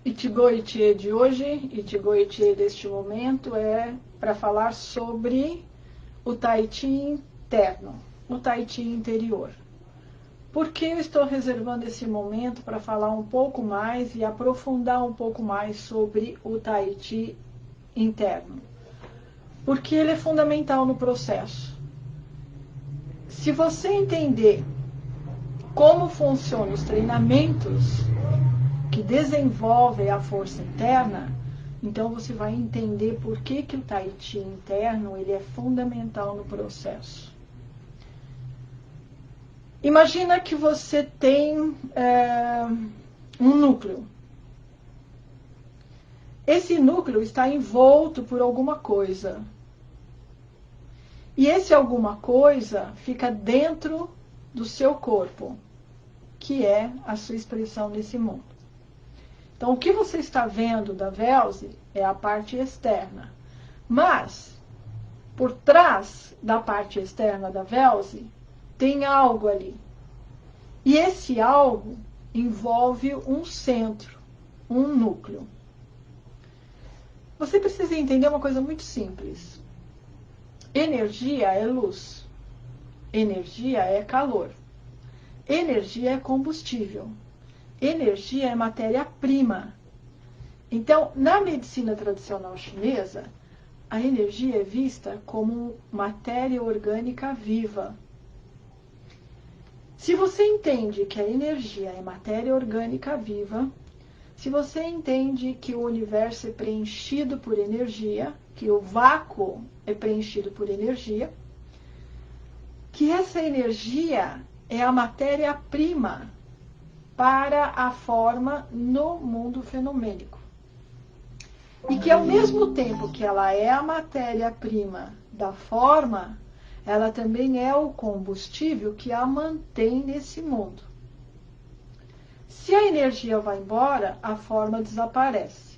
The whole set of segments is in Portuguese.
Ichigo Ichie de hoje, Ichigo Ichie deste momento é para falar sobre o Tai Chi interno, o Tai Chi interior. Por que eu estou reservando esse momento para falar um pouco mais e aprofundar um pouco mais sobre o Tai Chi interno? Porque ele é fundamental no processo. Se você entender como funcionam os treinamentos que desenvolvem a força interna, então você vai entender por que o Tai Chi interno ele é fundamental no processo. Imagina que você tem um núcleo. Esse núcleo está envolto por alguma coisa. E esse alguma coisa fica dentro do seu corpo, que é a sua expressão nesse mundo. Então, o que você está vendo da Velze é a parte externa. Mas, por trás da parte externa da Velze, tem algo ali. E esse algo envolve um centro, um núcleo. Você precisa entender uma coisa muito simples. Energia é luz. Energia é calor. Energia é combustível. Energia é matéria-prima. Então, na medicina tradicional chinesa, a energia é vista como matéria orgânica viva. Se você entende que a energia é matéria orgânica viva, se você entende que o universo é preenchido por energia, que o vácuo é preenchido por energia, que essa energia é a matéria-prima para a forma no mundo fenomênico. E que ao mesmo tempo que ela é a matéria-prima da forma, ela também é o combustível que a mantém nesse mundo. Se a energia vai embora, a forma desaparece.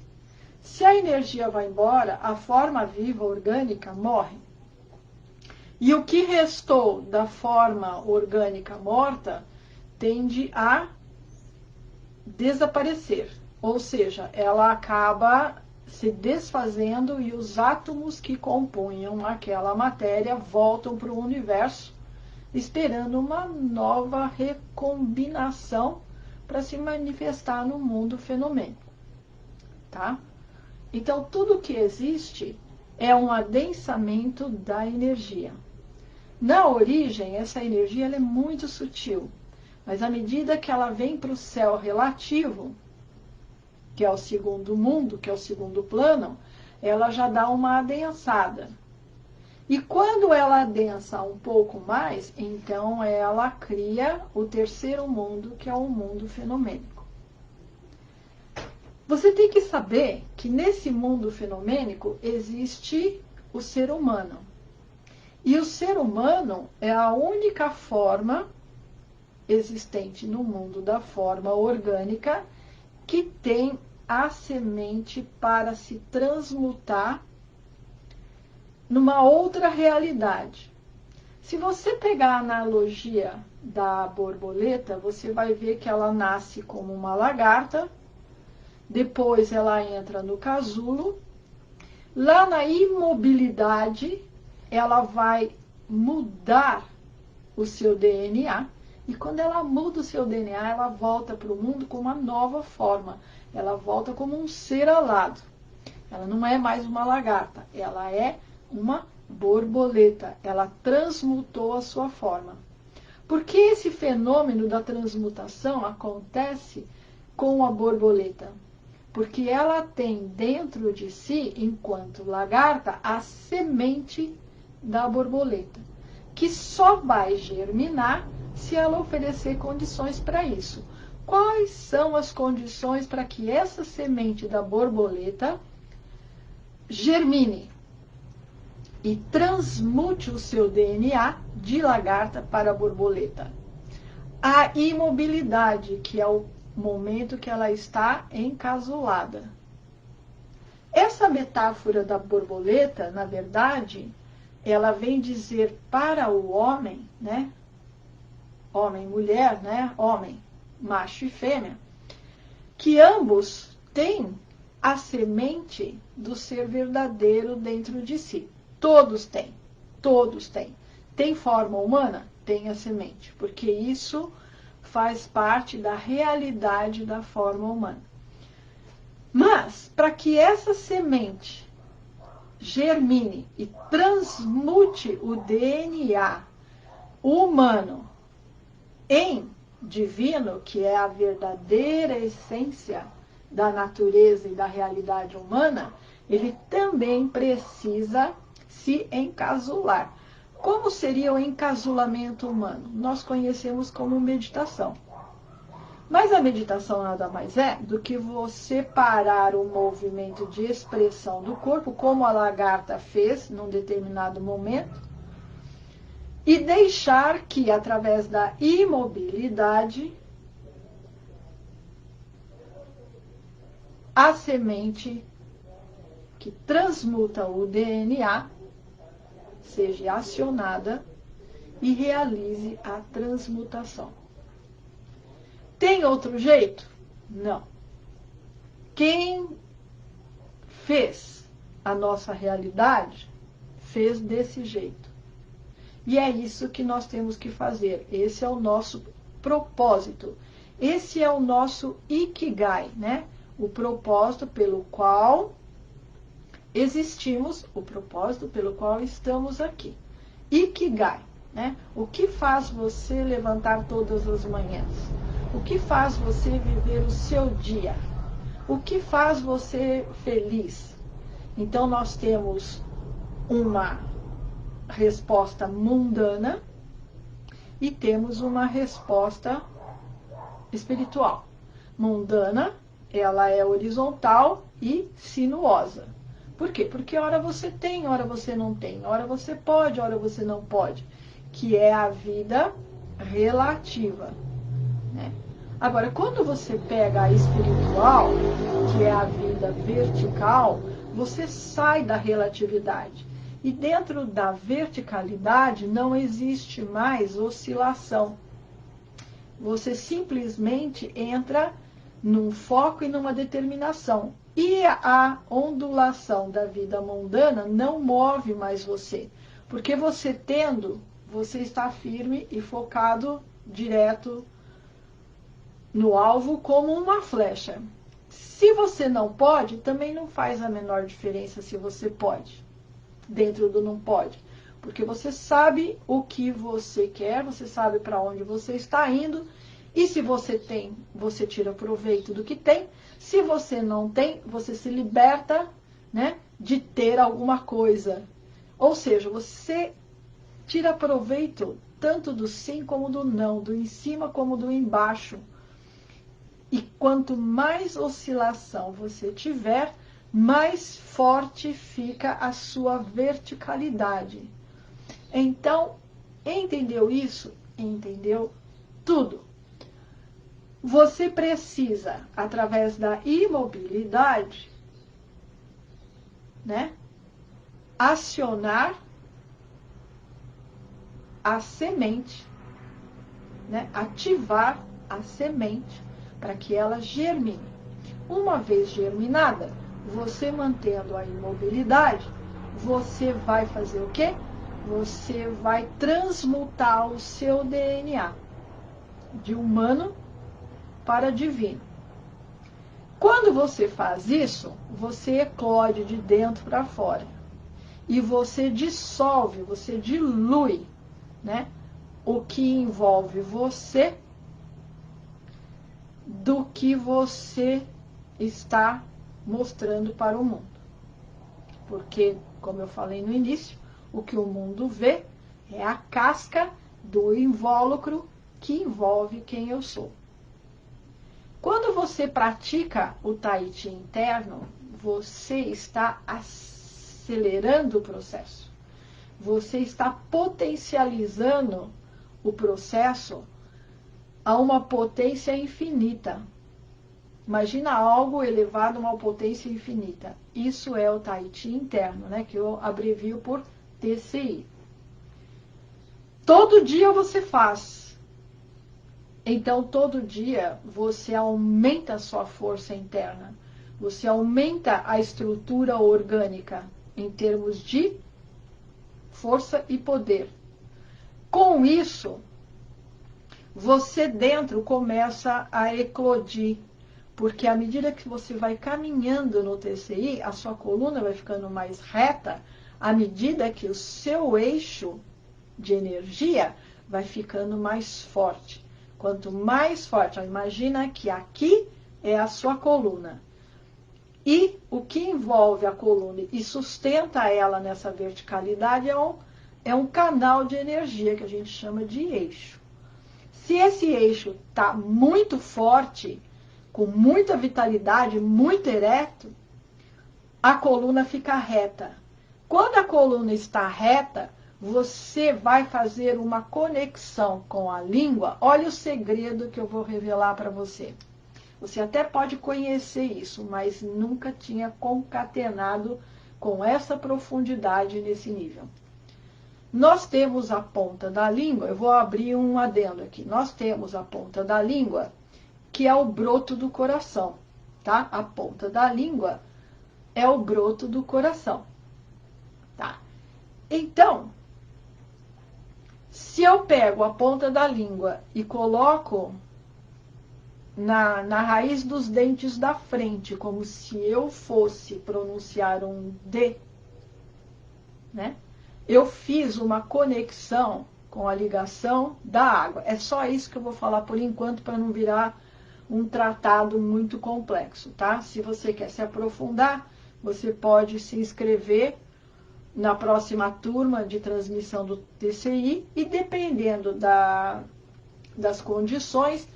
Se a energia vai embora, a forma viva orgânica morre. E o que restou da forma orgânica morta tende a desaparecer. Ou seja, ela acaba se desfazendo e os átomos que compunham aquela matéria voltam para o universo, esperando uma nova recombinação para se manifestar no mundo fenomênico. Tá? Então, tudo que existe é um adensamento da energia. Na origem, essa energia ela é muito sutil, mas à medida que ela vem para o céu relativo, que é o segundo mundo, que é o segundo plano, ela já dá uma adensada. E quando ela adensa um pouco mais, então ela cria o terceiro mundo, que é o mundo fenomênico. Você tem que saber que nesse mundo fenomênico existe o ser humano. E o ser humano é a única forma existente no mundo da forma orgânica que tem a semente para se transmutar numa outra realidade. Se você pegar a analogia da borboleta, você vai ver que ela nasce como uma lagarta, depois ela entra no casulo, lá na imobilidade ela vai mudar o seu DNA, e quando ela muda o seu DNA, ela volta para o mundo com uma nova forma. Ela volta como um ser alado. Ela não é mais uma lagarta, ela é uma borboleta. Ela transmutou a sua forma. Por que esse fenômeno da transmutação acontece com a borboleta? Porque ela tem dentro de si, enquanto lagarta, a semente da borboleta, que só vai germinar se ela oferecer condições para isso. Quais são as condições para que essa semente da borboleta germine e transmute o seu DNA de lagarta para borboleta? A imobilidade, que é o momento que ela está encasulada. Essa metáfora da borboleta, na verdade, ela vem dizer para o homem, né? Homem e mulher, né? Homem, macho e fêmea, que ambos tem a semente do ser verdadeiro dentro de si. Todos têm, todos têm. Tem forma humana? Tem a semente, porque isso faz parte da realidade da forma humana. Mas, para que essa semente germine e transmute o DNA humano em divino, que é a verdadeira essência da natureza e da realidade humana, ele também precisa se encasular. Como seria o encasulamento humano? Nós conhecemos como meditação. Mas a meditação nada mais é do que você parar o movimento de expressão do corpo, como a lagarta fez num determinado momento, e deixar que, através da imobilidade, a semente que transmuta o DNA seja acionada e realize a transmutação. Tem outro jeito? Não. Quem fez a nossa realidade, fez desse jeito. E é isso que nós temos que fazer. Esse é o nosso propósito. Esse é o nosso Ikigai, né? O propósito pelo qual existimos, o propósito pelo qual estamos aqui. Ikigai, né? O que faz você levantar todas as manhãs? O que faz você viver o seu dia? O que faz você feliz? Então, nós temos uma resposta mundana e temos uma resposta espiritual. Mundana, ela é horizontal e sinuosa. Por quê? Porque hora você tem, hora você não tem, hora você pode, hora você não pode, que é a vida relativa, né? Agora, quando você pega a espiritual, que é a vida vertical, você sai da relatividade. E dentro da verticalidade não existe mais oscilação. Você simplesmente entra num foco e numa determinação. E a ondulação da vida mundana não move mais você. Porque você tendo, você está firme e focado direto no alvo como uma flecha. Se você não pode, também não faz a menor diferença se você pode. Dentro do não pode. Porque você sabe o que você quer, você sabe para onde você está indo. E se você tem, você tira proveito do que tem. Se você não tem, você se liberta, né, de ter alguma coisa. Ou seja, você tira proveito tanto do sim como do não, do em cima como do embaixo. E quanto mais oscilação você tiver, mais forte fica a sua verticalidade. Então, entendeu isso? Entendeu tudo. Você precisa, através da imobilidade, né, acionar a semente, né, ativar a semente para que ela germine. Uma vez germinada, você mantendo a imobilidade, você vai fazer o quê? Você vai transmutar o seu DNA de humano para divino. Quando você faz isso, você eclode de dentro para fora. E você dissolve, você dilui, né, o que envolve você do que você está mostrando para o mundo. Porque, como eu falei no início, o que o mundo vê é a casca do invólucro que envolve quem eu sou. Quando você pratica o Tai Chi interno, você está acelerando o processo. Você está potencializando o processo a uma potência infinita. Imagina algo elevado a uma potência infinita. Isso é o Tai Chi interno, né, que eu abrevio por TCI. Todo dia você faz. Então, todo dia você aumenta a sua força interna. você aumenta a estrutura orgânica em termos de força e poder. Com isso, você dentro começa a eclodir, porque à medida que você vai caminhando no TCI, a sua coluna vai ficando mais reta, à medida que o seu eixo de energia vai ficando mais forte. Quanto mais forte, imagina que aqui é a sua coluna. E o que envolve a coluna e sustenta ela nessa verticalidade é um canal de energia que a gente chama de eixo. Se esse eixo está muito forte, com muita vitalidade, muito ereto, a coluna fica reta. Quando a coluna está reta, você vai fazer uma conexão com a língua. Olha o segredo que eu vou revelar para você. Você até pode conhecer isso, mas nunca tinha concatenado com essa profundidade nesse nível. Nós temos a ponta da língua, eu vou abrir um adendo aqui. Nós temos a ponta da língua, que é o broto do coração, tá? A ponta da língua é o broto do coração, tá? Então, se eu pego a ponta da língua e coloco na raiz dos dentes da frente, como se eu fosse pronunciar um D, né? Eu fiz uma conexão com a ligação da água. É só isso que eu vou falar por enquanto, para não virar um tratado muito complexo, tá? Se você quer se aprofundar, você pode se inscrever na próxima turma de transmissão do TCI e, dependendo das condições,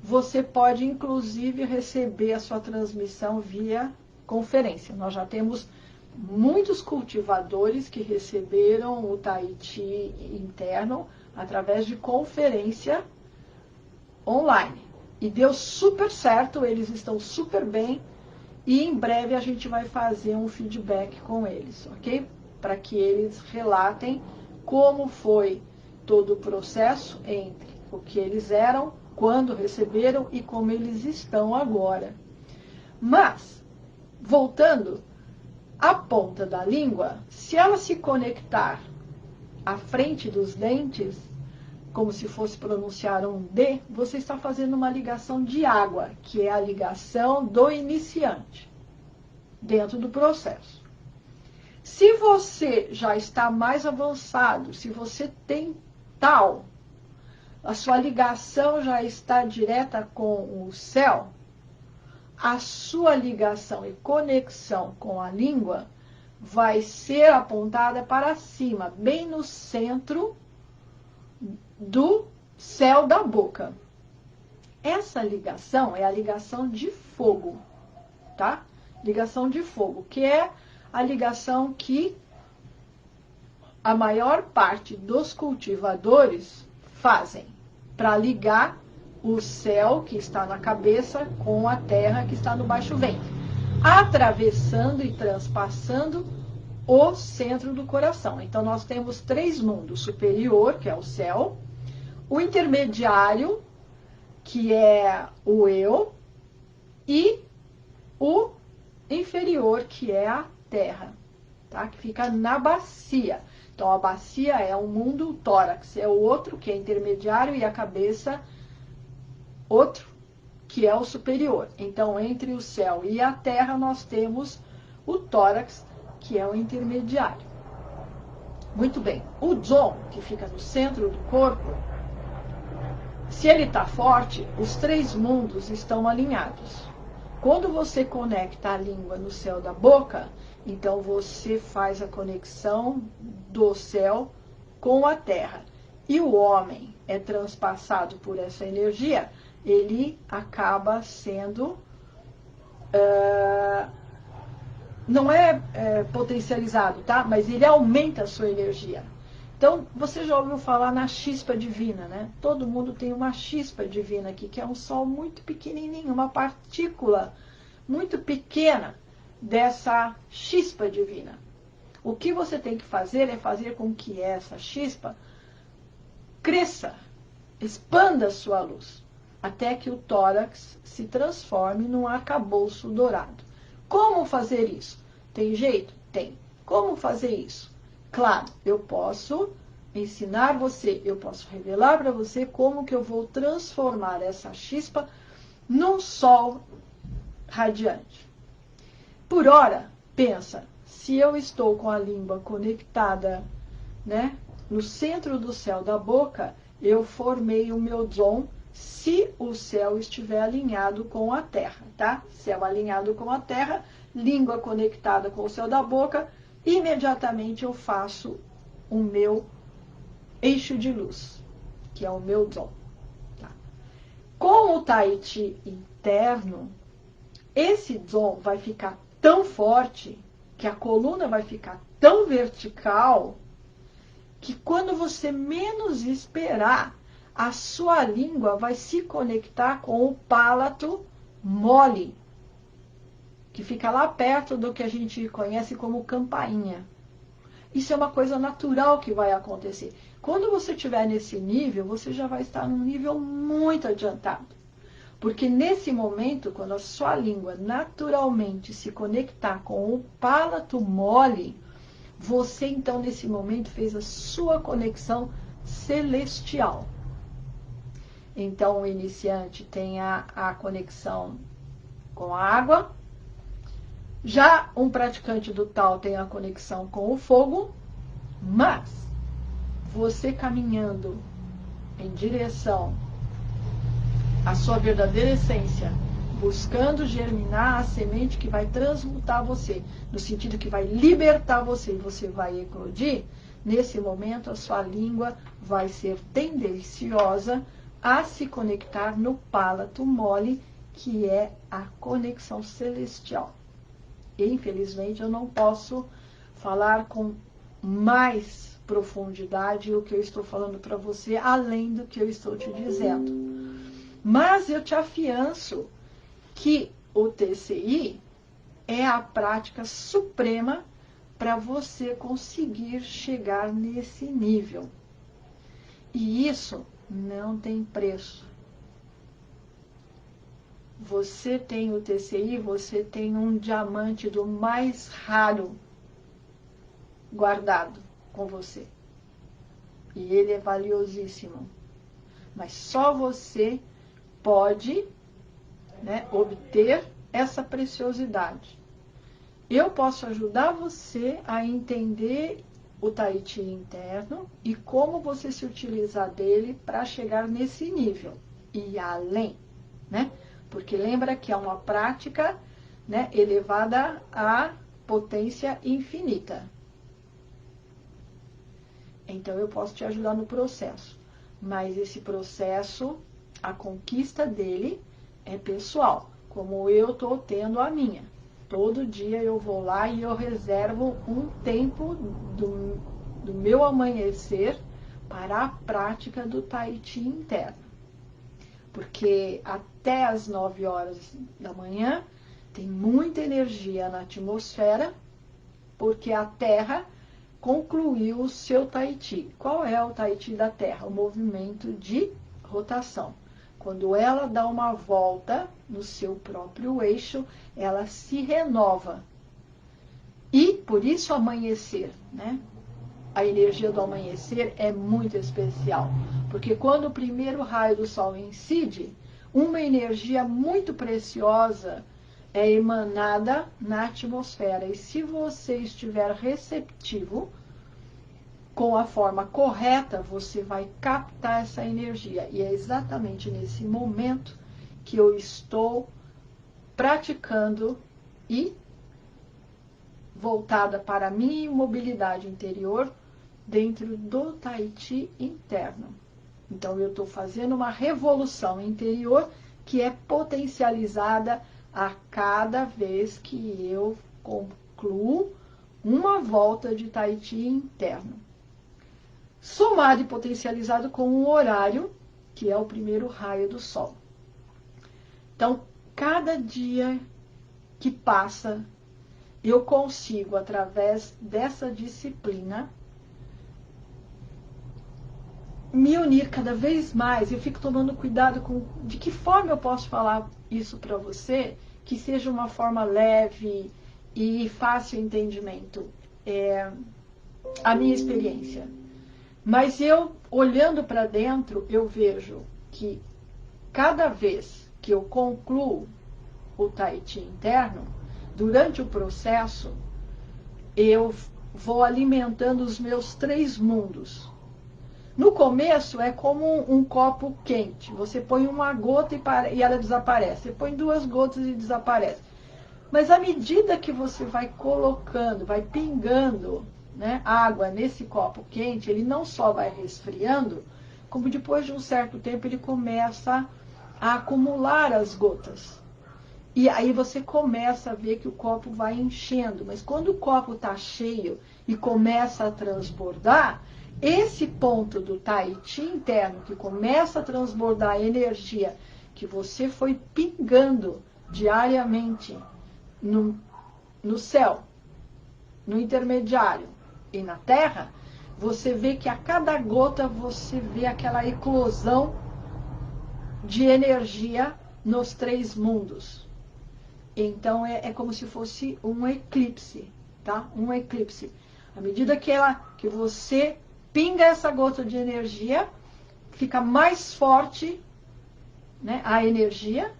você pode, inclusive, receber a sua transmissão via conferência. Nós já temos muitos cultivadores que receberam o Tahiti interno através de conferência online. E deu super certo, eles estão super bem. E em breve a gente vai fazer um feedback com eles, ok? Para que eles relatem como foi todo o processo entre o que eles eram, quando receberam e como eles estão agora. Mas, voltando, a ponta da língua, se ela se conectar à frente dos dentes, como se fosse pronunciar um D, você está fazendo uma ligação de água, que é a ligação do iniciante, dentro do processo. Se você já está mais avançado, se você tem tal, a sua ligação já está direta com o céu, a sua ligação e conexão com a língua vai ser apontada para cima, bem no centro do céu da boca. Essa ligação é a ligação de fogo, tá? Ligação de fogo, que é a ligação que a maior parte dos cultivadores fazem para ligar o céu que está na cabeça com a terra que está no baixo ventre, atravessando e transpassando o centro do coração. Então, nós temos 3 mundos: superior, que é o céu, o intermediário, que é o eu, e o inferior, que é a terra, tá? Que fica na bacia. Então, a bacia é um mundo, o tórax é o outro, que é intermediário, e a cabeça, outro, que é o superior. Então, entre o céu e a terra, nós temos o tórax, que é o intermediário. Muito bem. O Dzong, que fica no centro do corpo, se ele está forte, os 3 mundos estão alinhados. Quando você conecta a língua no céu da boca, então você faz a conexão do céu com a terra. E o homem é transpassado por essa energia, ele acaba sendo... não é potencializado, tá? Mas ele aumenta a sua energia. Então, você já ouviu falar na chispa divina, né? Todo mundo tem uma chispa divina aqui, que é um sol muito pequenininho, uma partícula muito pequena dessa chispa divina. O que você tem que fazer é fazer com que essa chispa cresça, expanda a sua luz, até que o tórax se transforme num arcabouço dourado. Como fazer isso? Tem jeito? Tem. Como fazer isso? Claro, eu posso ensinar você, eu posso revelar para você como que eu vou transformar essa chispa num sol radiante. Por hora, pensa, se eu estou com a língua conectada, né, no centro do céu da boca, eu formei o meu Dzon se o céu estiver alinhado com a terra, tá? Céu alinhado com a terra, língua conectada com o céu da boca, imediatamente eu faço o meu eixo de luz, que é o meu Dzon. Tá? Com o Tai Chi interno, esse Dzon vai ficar tão forte, que a coluna vai ficar tão vertical, que quando você menos esperar, a sua língua vai se conectar com o palato mole, que fica lá perto do que a gente conhece como campainha. Isso é uma coisa natural que vai acontecer. Quando você estiver nesse nível, você já vai estar num nível muito adiantado. Porque nesse momento, quando a sua língua naturalmente se conectar com o palato mole, você então nesse momento fez a sua conexão celestial. Então o iniciante tem a conexão com a água, já um praticante do Tao tem a conexão com o fogo, mas você caminhando em direção à sua verdadeira essência, buscando germinar a semente que vai transmutar você, no sentido que vai libertar você e você vai eclodir, nesse momento a sua língua vai ser tendenciosa a se conectar no palato mole, que é a conexão celestial. E, infelizmente, eu não posso falar com mais profundidade o que eu estou falando para você, além do que eu estou te dizendo. Mas eu te afianço que o TCI é a prática suprema para você conseguir chegar nesse nível. E isso não tem preço. Você tem o TCI, você tem um diamante do mais raro guardado com você. E ele é valiosíssimo. Mas só você pode, né, obter essa preciosidade. Eu posso ajudar você a entender o Tai Chi interno e como você se utilizar dele para chegar nesse nível e além, né? Porque lembra que é uma prática, né, elevada à potência infinita. Então eu posso te ajudar no processo, mas esse processo, a conquista dele é pessoal, como eu estou tendo a minha. Todo dia eu vou lá e eu reservo um tempo do meu amanhecer para a prática do Tai Chi interno. Porque até as 9 horas da manhã tem muita energia na atmosfera, porque a Terra concluiu o seu Tai Chi. Qual é o Tai Chi da Terra? O movimento de rotação. Quando ela dá uma volta no seu próprio eixo, ela se renova. E por isso amanhecer, né? A energia do amanhecer é muito especial, porque quando o primeiro raio do sol incide, uma energia muito preciosa é emanada na atmosfera. E se você estiver receptivo, com a forma correta, você vai captar essa energia. E é exatamente nesse momento que eu estou praticando e voltada para a minha mobilidade interior dentro do Tai Chi interno. Então, eu estou fazendo uma revolução interior que é potencializada a cada vez que eu concluo uma volta de Tai Chi interno. Somado e potencializado com um horário, que é o primeiro raio do sol. Então, cada dia que passa, eu consigo, através dessa disciplina, me unir cada vez mais. Eu fico tomando cuidado com de que forma eu posso falar isso para você, que seja uma forma leve e fácil entendimento. É a minha experiência. Mas eu, olhando para dentro, eu vejo que cada vez que eu concluo o Tai Chi interno, durante o processo, eu vou alimentando os meus 3 mundos. No começo é como um copo quente. Você põe uma gota e ela desaparece. Você põe 2 gotas e desaparece. Mas à medida que você vai colocando, vai pingando, né, água nesse copo quente, ele não só vai resfriando, como depois de um certo tempo ele começa a acumular as gotas. E aí você começa a ver que o copo vai enchendo. Mas quando o copo está cheio e começa a transbordar, esse ponto do Tai Chi interno, que começa a transbordar a energia que você foi pingando diariamente no céu, no intermediário e na terra, você vê que a cada gota você vê aquela eclosão de energia nos 3 mundos. Então é como se fosse um eclipse, tá? Um eclipse. À medida que você pinga essa gota de energia, fica mais forte, né, a energia,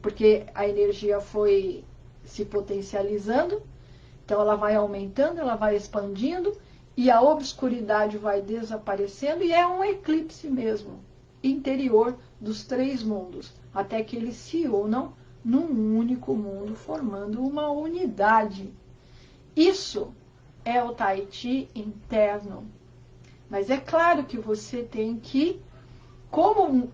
porque a energia foi se potencializando, então ela vai aumentando, ela vai expandindo, e a obscuridade vai desaparecendo, e é um eclipse mesmo, interior dos 3 mundos, até que eles se unam num único mundo, formando uma unidade. Isso é o Tai Chi interno. Mas é claro que você tem que, como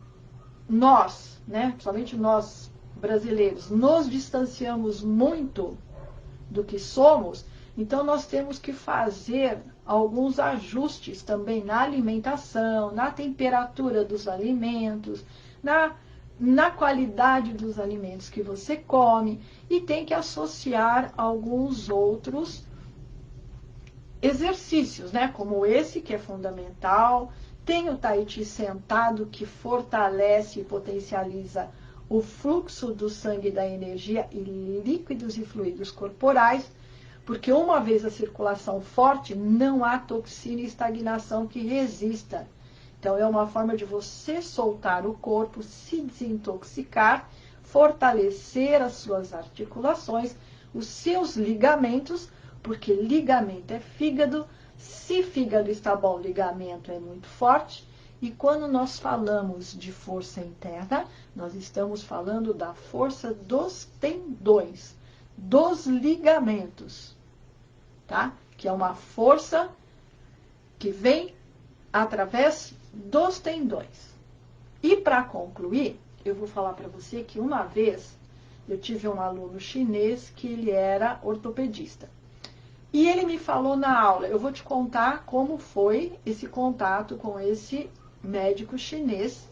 nós, né, principalmente nós brasileiros, nos distanciamos muito do que somos, então nós temos que fazer alguns ajustes também na alimentação, na temperatura dos alimentos, na qualidade dos alimentos que você come, e tem que associar alguns outros exercícios, né? Como esse, que é fundamental. Tem o Tai Chi sentado, que fortalece e potencializa o fluxo do sangue e da energia e líquidos e fluidos corporais, porque uma vez a circulação forte, não há toxina e estagnação que resista. Então, é uma forma de você soltar o corpo, se desintoxicar, fortalecer as suas articulações, os seus ligamentos, porque ligamento é fígado. Se fígado está bom, ligamento é muito forte. E quando nós falamos de força interna, nós estamos falando da força dos tendões, dos ligamentos, tá? Que é uma força que vem através dos tendões. E para concluir, eu vou falar para você que uma vez eu tive um aluno chinês que ele era ortopedista. E ele me falou na aula, eu vou te contar como foi esse contato com esse médico chinês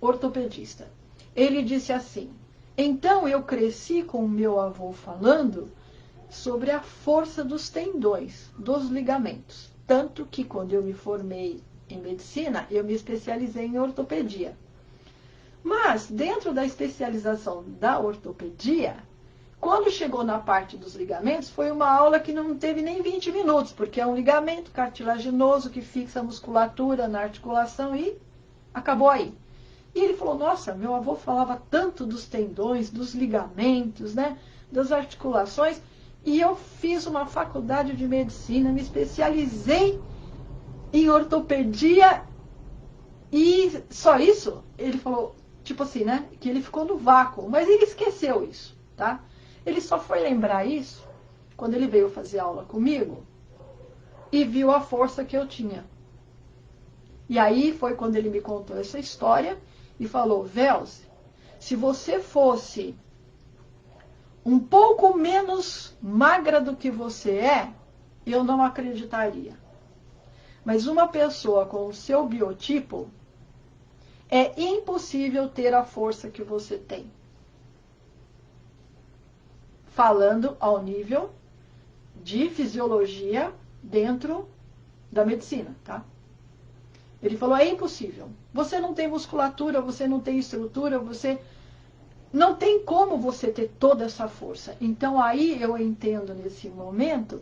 ortopedista. Ele disse assim: então eu cresci com o meu avô falando sobre a força dos tendões, dos ligamentos. Tanto que quando eu me formei em medicina, eu me especializei em ortopedia. Mas, dentro da especialização da ortopedia, quando chegou na parte dos ligamentos, foi uma aula que não teve nem 20 minutos, porque é um ligamento cartilaginoso que fixa a musculatura na articulação e acabou aí. E ele falou: nossa, meu avô falava tanto dos tendões, dos ligamentos, né, das articulações, e eu fiz uma faculdade de medicina, me especializei em ortopedia e só isso? Ele falou, tipo assim, né, que ele ficou no vácuo, mas ele esqueceu isso, tá? Ele só foi lembrar isso quando ele veio fazer aula comigo e viu a força que eu tinha. E aí foi quando ele me contou essa história e falou: Velze, se você fosse um pouco menos magra do que você é, eu não acreditaria. Mas uma pessoa com o seu biotipo, é impossível ter a força que você tem. Falando ao nível de fisiologia dentro da medicina, tá? Ele falou: é impossível. Você não tem musculatura, você não tem estrutura, você não tem como você ter toda essa força. Então aí eu entendo nesse momento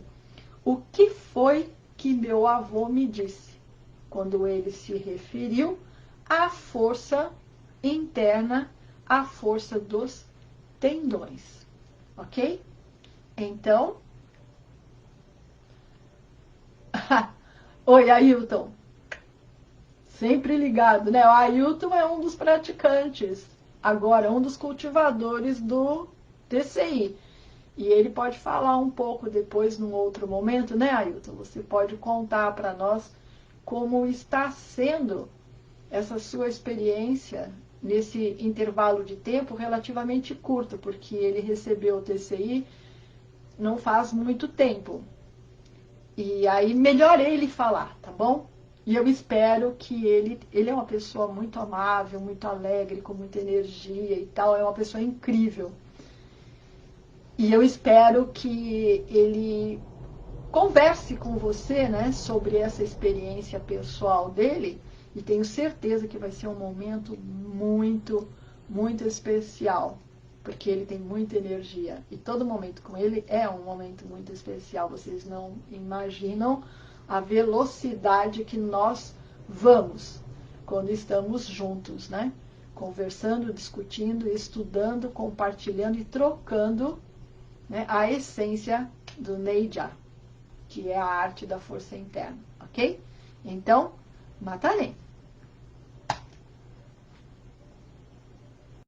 o que foi que meu avô me disse quando ele se referiu à força interna, à força dos tendões, ok? Então, oi, Ailton, sempre ligado, né? O Ailton é um dos praticantes, agora um dos cultivadores do TCI. E ele pode falar um pouco depois, num outro momento, né, Ailton? Você pode contar para nós como está sendo essa sua experiência nesse intervalo de tempo relativamente curto, porque ele recebeu o TCI não faz muito tempo. E aí, melhor ele falar, tá bom? E eu espero que ele é uma pessoa muito amável, muito alegre, com muita energia e tal, é uma pessoa incrível. E eu espero que ele converse com você, né, sobre essa experiência pessoal dele, e tenho certeza que vai ser um momento muito, muito especial, porque ele tem muita energia, e todo momento com ele é um momento muito especial. Vocês não imaginam a velocidade que nós vamos quando estamos juntos, né? Conversando, discutindo, estudando, compartilhando e trocando, né, a essência do Neija, que é a arte da força interna, ok? Então, Matarem.